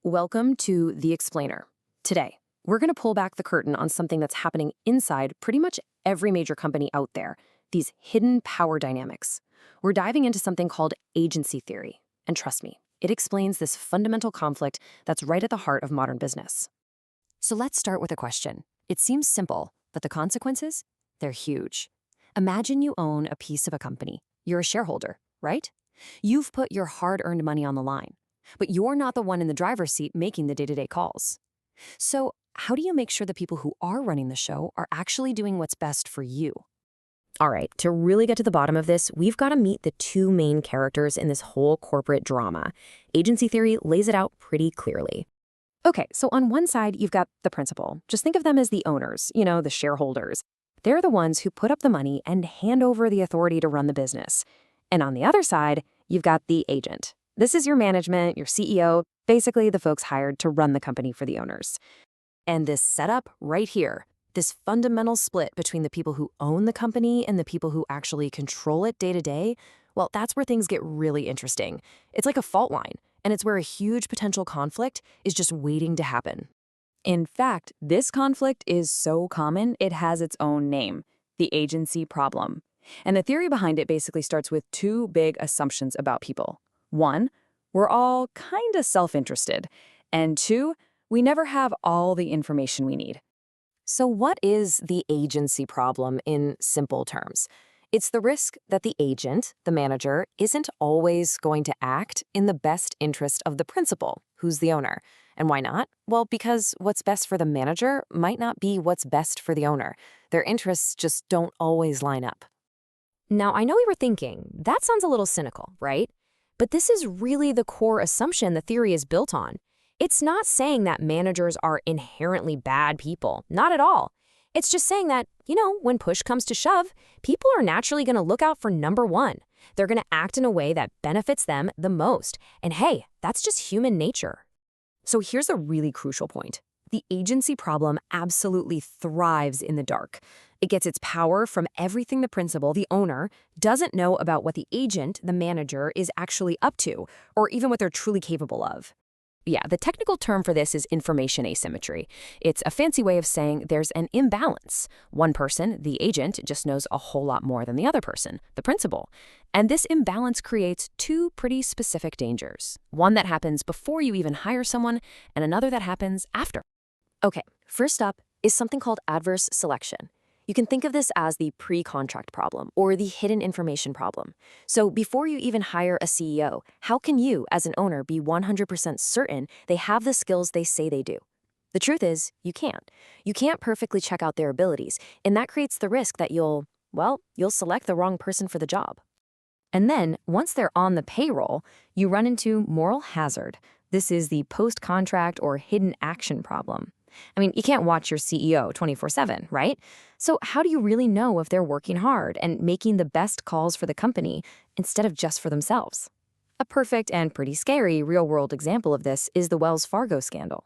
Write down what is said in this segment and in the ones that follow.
Welcome to The Explainer. Today, we're going to pull back the curtain on something that's happening inside pretty much every major company out there, these hidden power dynamics. We're diving into something called agency theory. And trust me, it explains this fundamental conflict that's right at the heart of modern business. So let's start with a question. It seems simple, but the consequences? They're huge. Imagine you own a piece of a company. You're a shareholder, right? You've put your hard-earned money on the line. But you're not the one in the driver's seat making the day-to-day calls. So how do you make sure the people who are running the show are actually doing what's best for you? All right, to really get to the bottom of this, we've got to meet the two main characters in this whole corporate drama. Agency theory lays it out pretty clearly. Okay, so on one side, you've got the principal. Just think of them as the owners, the shareholders. They're the ones who put up the money and hand over the authority to run the business. And on the other side, you've got the agent. This is your management, your CEO, basically the folks hired to run the company for the owners. And this setup right here, this fundamental split between the people who own the company and the people who actually control it day to day, well, that's where things get really interesting. It's like a fault line, and it's where a huge potential conflict is just waiting to happen. In fact, this conflict is so common, it has its own name, the agency problem. And the theory behind it basically starts with two big assumptions about people. One, we're all kind of self-interested. And two, we never have all the information we need. So what is the agency problem in simple terms? It's the risk that the agent, the manager, isn't always going to act in the best interest of the principal, who's the owner. And why not? Well, because what's best for the manager might not be what's best for the owner. Their interests just don't always line up. Now, I know you were thinking, that sounds a little cynical, right? But this is really the core assumption the theory is built on. It's not saying that managers are inherently bad people, not at all. It's just saying that, when push comes to shove, people are naturally going to look out for number one. They're going to act in a way that benefits them the most. And hey, that's just human nature. So here's a really crucial point. The agency problem absolutely thrives in the dark. It gets its power from everything the principal, the owner, doesn't know about what the agent, the manager, is actually up to, or even what they're truly capable of. Yeah, the technical term for this is information asymmetry. It's a fancy way of saying there's an imbalance. One person, the agent, just knows a whole lot more than the other person, the principal. And this imbalance creates two pretty specific dangers. One that happens before you even hire someone, and another that happens after. Okay, first up is something called adverse selection. You can think of this as the pre-contract problem or the hidden information problem. So before you even hire a CEO, how can you, as an owner, be 100% certain they have the skills they say they do? The truth is, you can't. You can't perfectly check out their abilities, and that creates the risk that you'll select the wrong person for the job. And then, once they're on the payroll, you run into moral hazard. This is the post-contract or hidden action problem. I mean, you can't watch your CEO 24/7, right? So how do you really know if they're working hard and making the best calls for the company instead of just for themselves? A perfect and pretty scary real-world example of this is the Wells Fargo scandal.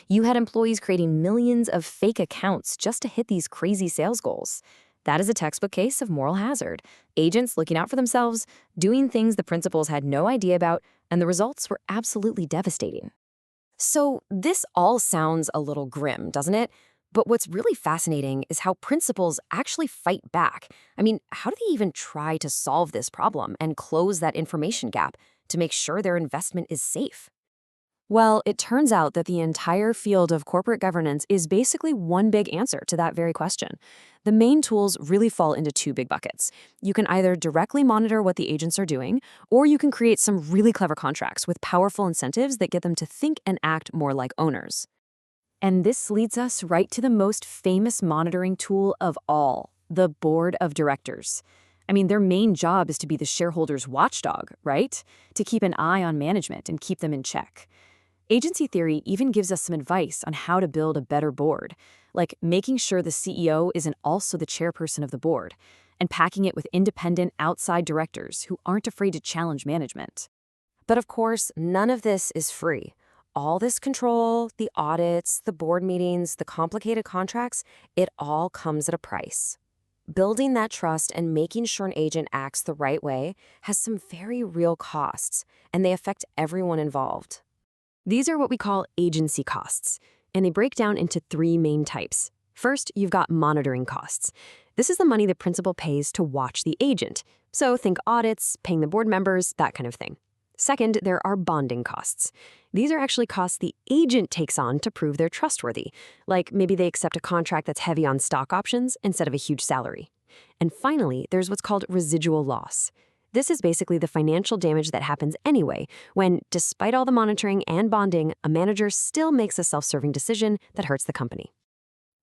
You had employees creating millions of fake accounts just to hit these crazy sales goals. That is a textbook case of moral hazard. Agents looking out for themselves, doing things the principals had no idea about, and the results were absolutely devastating. So this all sounds a little grim, doesn't it? But what's really fascinating is how principals actually fight back. I mean, how do they even try to solve this problem and close that information gap to make sure their investment is safe? Well, it turns out that the entire field of corporate governance is basically one big answer to that very question. The main tools really fall into two big buckets. You can either directly monitor what the agents are doing, or you can create some really clever contracts with powerful incentives that get them to think and act more like owners. And this leads us right to the most famous monitoring tool of all, the board of directors. I mean, their main job is to be the shareholders' watchdog, right? To keep an eye on management and keep them in check. Agency theory even gives us some advice on how to build a better board, like making sure the CEO isn't also the chairperson of the board, and packing it with independent outside directors who aren't afraid to challenge management. But of course, none of this is free. All this control, the audits, the board meetings, the complicated contracts, it all comes at a price. Building that trust and making sure an agent acts the right way has some very real costs, and they affect everyone involved. These are what we call agency costs, and they break down into three main types. First, you've got monitoring costs. This is the money the principal pays to watch the agent. So think audits, paying the board members, that kind of thing. Second, there are bonding costs. These are actually costs the agent takes on to prove they're trustworthy, like maybe they accept a contract that's heavy on stock options instead of a huge salary. And finally, there's what's called residual loss. This is basically the financial damage that happens anyway when, despite all the monitoring and bonding, a manager still makes a self-serving decision that hurts the company.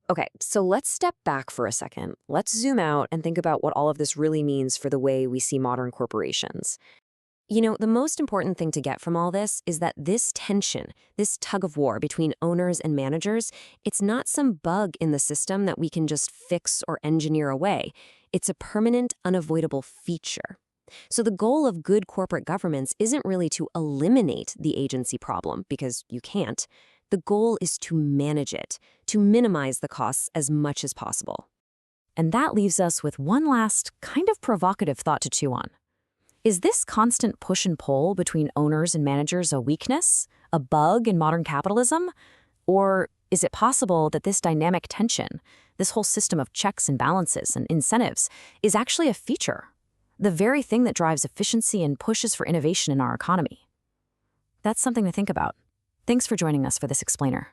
Okay, so let's step back for a second. Let's zoom out and think about what all of this really means for the way we see modern corporations. The most important thing to get from all this is that this tension, this tug of war between owners and managers, it's not some bug in the system that we can just fix or engineer away. It's a permanent, unavoidable feature. So the goal of good corporate governance isn't really to eliminate the agency problem, because you can't. The goal is to manage it, to minimize the costs as much as possible. And that leaves us with one last, kind of provocative thought to chew on. Is this constant push and pull between owners and managers a weakness, a bug in modern capitalism? Or is it possible that this dynamic tension, this whole system of checks and balances and incentives, is actually a feature? The very thing that drives efficiency and pushes for innovation in our economy? That's something to think about. Thanks for joining us for this explainer.